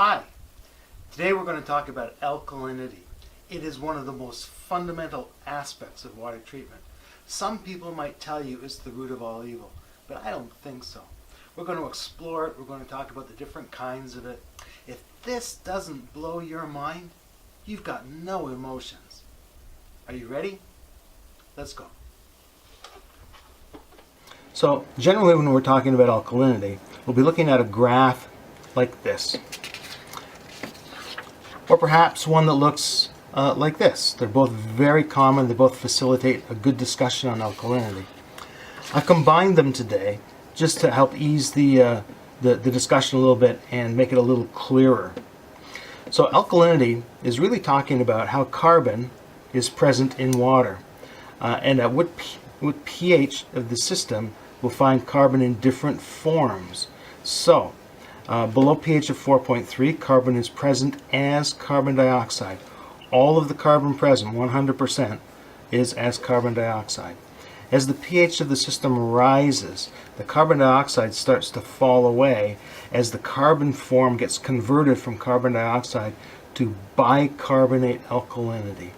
Hi, today we're going to talk about alkalinity. It is one of the most fundamental aspects of water treatment. Some people might tell you it's the root of all evil, but I don't think so. We're going to explore it, we're going to talk about the different kinds of it. If this doesn't blow your mind, you've got no emotions. Are you ready? Let's go. So generally when we're talking about alkalinity, we'll be looking at a graph like this. Or perhaps one that looks like this. They're both very common. They both facilitate a good discussion on alkalinity. I've combined them today just to help ease the discussion a little bit and make it a little clearer. So alkalinity is really talking about how carbon is present in water and at what pH of the system we'll find carbon in different forms. So below pH of 4.3, carbon is present as carbon dioxide. All of the carbon present, 100%, is as carbon dioxide. As the pH of the system rises, the carbon dioxide starts to fall away as the carbon form gets converted from carbon dioxide to bicarbonate alkalinity.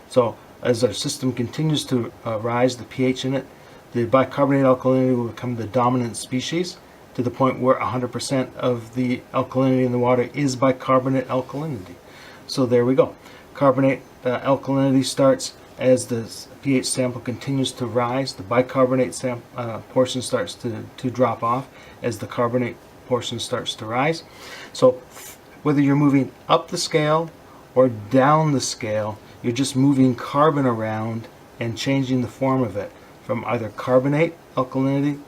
So as our system continues to rise, the pH in it, the bicarbonate alkalinity will become the dominant species, to the point where 100% of the alkalinity in the water is bicarbonate alkalinity. So there we go. Carbonate alkalinity starts as the pH sample continues to rise. The bicarbonate portion starts to drop off as the carbonate portion starts to rise. So whether you're moving up the scale or down the scale, you're just moving carbon around and changing the form of it from either carbonate alkalinity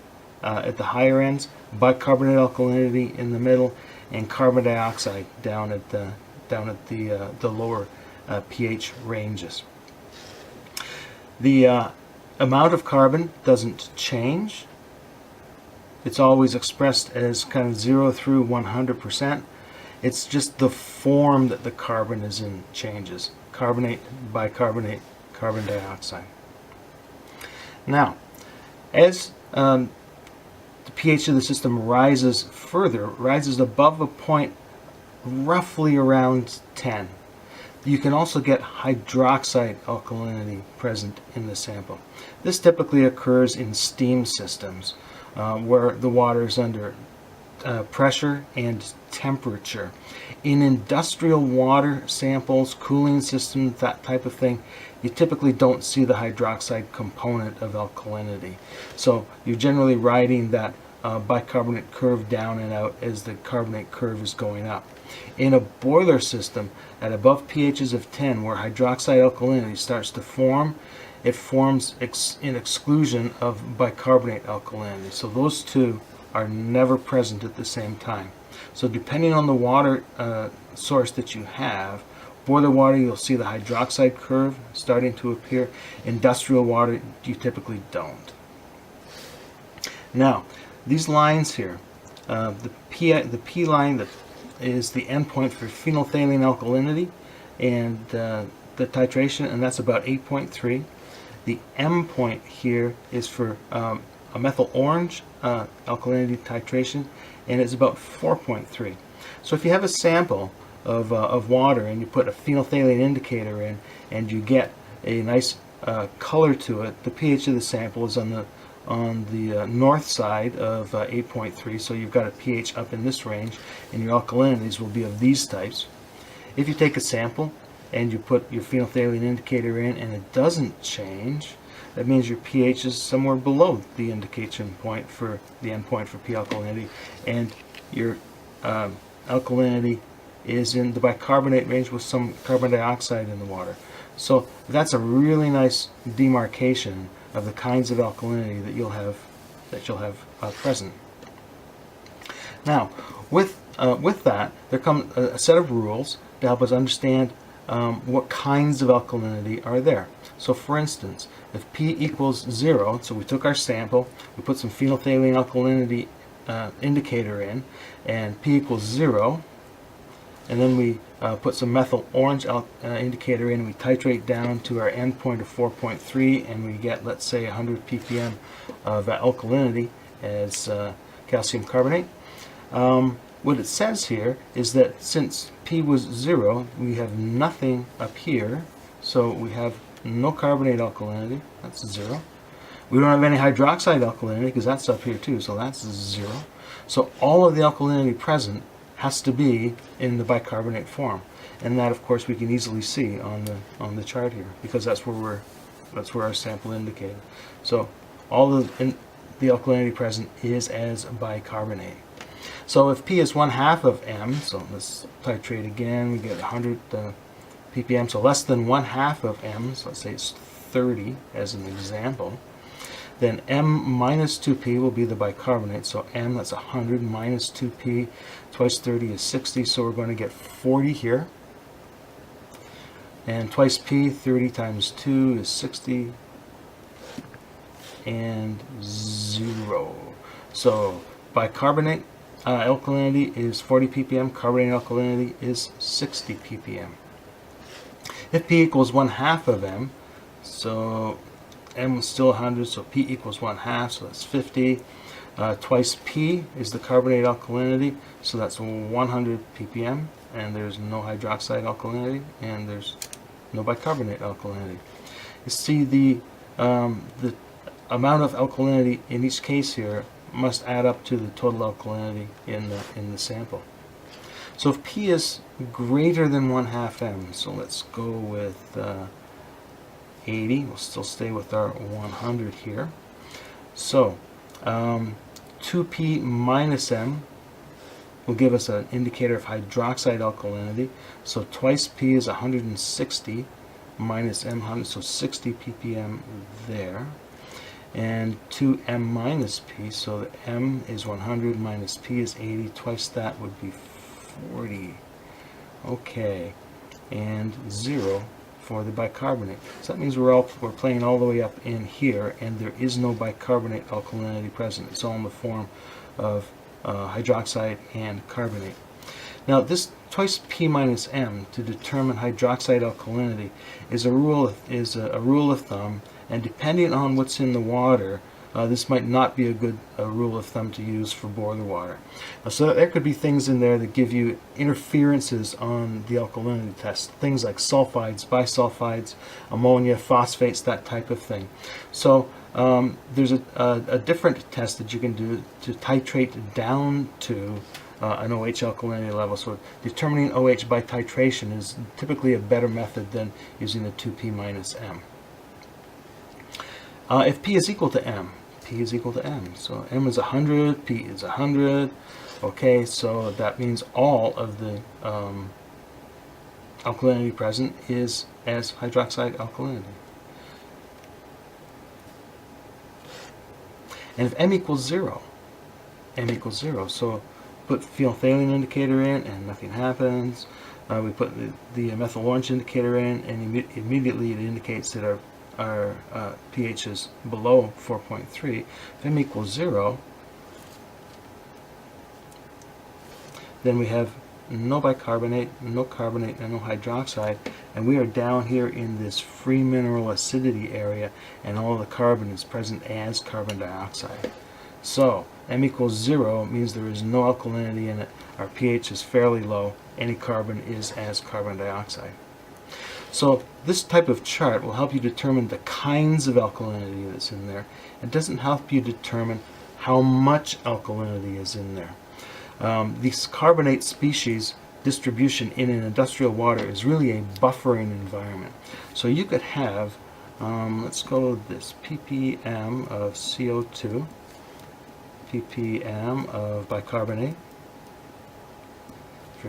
at the higher ends, bicarbonate alkalinity in the middle, and carbon dioxide down at the lower pH ranges. The amount of carbon doesn't change. It's always expressed as kind of 0 through 100%. It's just the form that the carbon is in changes. Carbonate, bicarbonate, carbon dioxide. Now, as the pH of the system rises further, rises above a point roughly around 10. You can also get hydroxide alkalinity present in the sample. This typically occurs in steam systems where the water is under pressure and temperature. In industrial water samples, cooling systems, that type of thing, you typically don't see the hydroxide component of alkalinity. So you're generally riding that bicarbonate curve down and out as the carbonate curve is going up. In a boiler system at above pHs of 10, where hydroxide alkalinity starts to form, it forms in exclusion of bicarbonate alkalinity. So those two are never present at the same time. So depending on the water source that you have, boiler water, you'll see the hydroxide curve starting to appear. Industrial water, you typically don't. Now, these lines here, the P line that is the endpoint for phenolphthalein alkalinity and the titration, and that's about 8.3. The M point here is for a methyl orange alkalinity titration, and it's about 4.3. So if you have a sample of water and you put a phenolphthalein indicator in and you get a nice color to it, the pH of the sample is on the north side of 8.3, so you've got a pH up in this range, and your alkalinities will be of these types. If you take a sample and you put your phenolphthalein indicator in and it doesn't change, that means your pH is somewhere below the indication point for the endpoint for P alkalinity, and your alkalinity is in the bicarbonate range with some carbon dioxide in the water. So that's a really nice demarcation of the kinds of alkalinity that you'll have present. Now, with that, there comes a set of rules to help us understand what kinds of alkalinity are there. So for instance, if P equals 0, so we took our sample, we put some phenolphthalein alkalinity indicator in, and P equals 0, and then we put some methyl orange indicator in, and we titrate down to our endpoint of 4.3, and we get, let's say, 100 ppm of alkalinity as calcium carbonate. what it says here is that since P was 0, we have nothing up here, so we have no carbonate alkalinity, that's 0. We don't have any hydroxide alkalinity because that's up here too, so that's 0. So all of the alkalinity present has to be in the bicarbonate form, and that of course we can easily see on the chart here because that's where our sample indicated. So all of the alkalinity present is as bicarbonate. So if P is 1/2 of M, so let's titrate again, we get 100 ppm, so less than 1/2 of M, so let's say it's 30 as an example, then M minus 2P will be the bicarbonate, so M, that's 100 minus 2P, twice 30 is 60, so we're going to get 40 here. And twice P, 30 times 2 is 60, and 0. So bicarbonate alkalinity is 40 ppm, carbonate alkalinity is 60 ppm. If P equals 1/2 of M, so M is still 100, so P equals 1/2, so that's 50. Twice P is the carbonate alkalinity, so that's 100 ppm, and there's no hydroxide alkalinity, and there's no bicarbonate alkalinity. You see the amount of alkalinity in each case here must add up to the total alkalinity in the sample. So if P is greater than 1/2 M, so let's go with 80, we'll still stay with our 100 here. So 2P minus M will give us an indicator of hydroxide alkalinity. So twice P is 160 minus M 100, so 60 ppm there. And 2M minus P, so the M is 100 minus P is 80, twice that would be 40. Okay, and 0 for the bicarbonate. So that means we're playing all the way up in here, and there is no bicarbonate alkalinity present. It's all in the form of hydroxide and carbonate. Now this twice P minus M to determine hydroxide alkalinity is a rule of thumb, and depending on what's in the water, this might not be a good rule of thumb to use for boiler water. So there could be things in there that give you interferences on the alkalinity test, things like sulfides, bisulfides, ammonia, phosphates, that type of thing. So there's a different test that you can do to titrate down to an OH alkalinity level. So determining OH by titration is typically a better method than using the 2P minus M. If P is equal to M, P is equal to M. So M is 100, P is 100. Okay, so that means all of the alkalinity present is as hydroxide alkalinity. And if M equals 0, so put phenolphthalein indicator in and nothing happens. We put the methyl orange indicator in, and immediately it indicates that our pH is below 4.3. If M equals 0, then we have no bicarbonate, no carbonate, and no hydroxide, and we are down here in this free mineral acidity area, and all the carbon is present as carbon dioxide. So M equals 0 means there is no alkalinity in it. Our pH is fairly low. Any carbon is as carbon dioxide. So this type of chart will help you determine the kinds of alkalinity that's in there. It doesn't help you determine how much alkalinity is in there. These carbonate species distribution in an industrial water is really a buffering environment. So you could have, let's go with this, ppm of CO2, ppm of bicarbonate,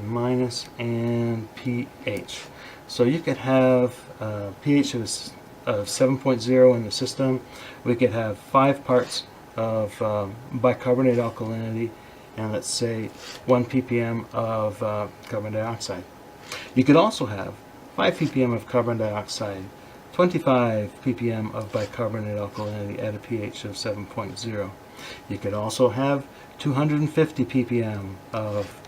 minus, and pH. So you could have pH of 7.0 in the system. We could have 5 parts of bicarbonate alkalinity, and let's say 1 ppm of carbon dioxide. You could also have 5 ppm of carbon dioxide, 25 ppm of bicarbonate alkalinity at a pH of 7.0. You could also have 250 ppm of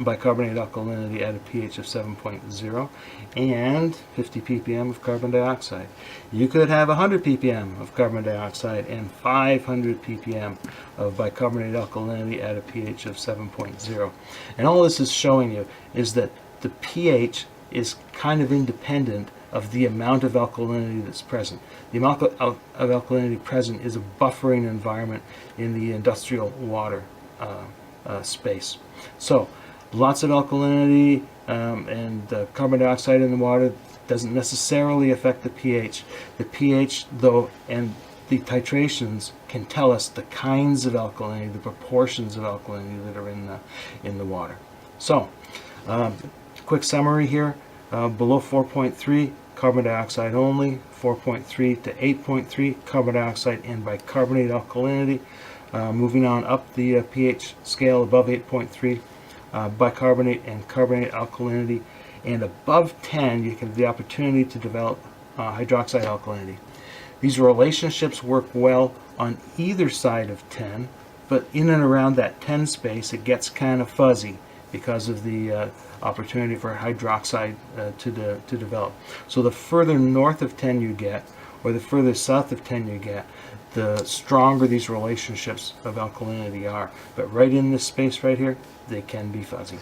bicarbonate alkalinity at a pH of 7.0 and 50 ppm of carbon dioxide. You could have 100 ppm of carbon dioxide and 500 ppm of bicarbonate alkalinity at a pH of 7.0. And all this is showing you is that the pH is kind of independent of the amount of alkalinity that's present. The amount of alkalinity present is a buffering environment in the industrial water space. So lots of alkalinity and carbon dioxide in the water doesn't necessarily affect the pH. The pH, though, and the titrations can tell us the kinds of alkalinity, the proportions of alkalinity that are in the water. So, quick summary here. Below 4.3, carbon dioxide only. 4.3 to 8.3, carbon dioxide and bicarbonate alkalinity. Moving on up the pH scale above 8.3, bicarbonate and carbonate alkalinity. And above 10, you have the opportunity to develop hydroxide alkalinity. These relationships work well on either side of 10, but in and around that 10 space, it gets kind of fuzzy because of the opportunity for hydroxide to develop. So the further north of 10 you get, or the further south of 10 you get, the stronger these relationships of alkalinity are. But right in this space right here, they can be fuzzy.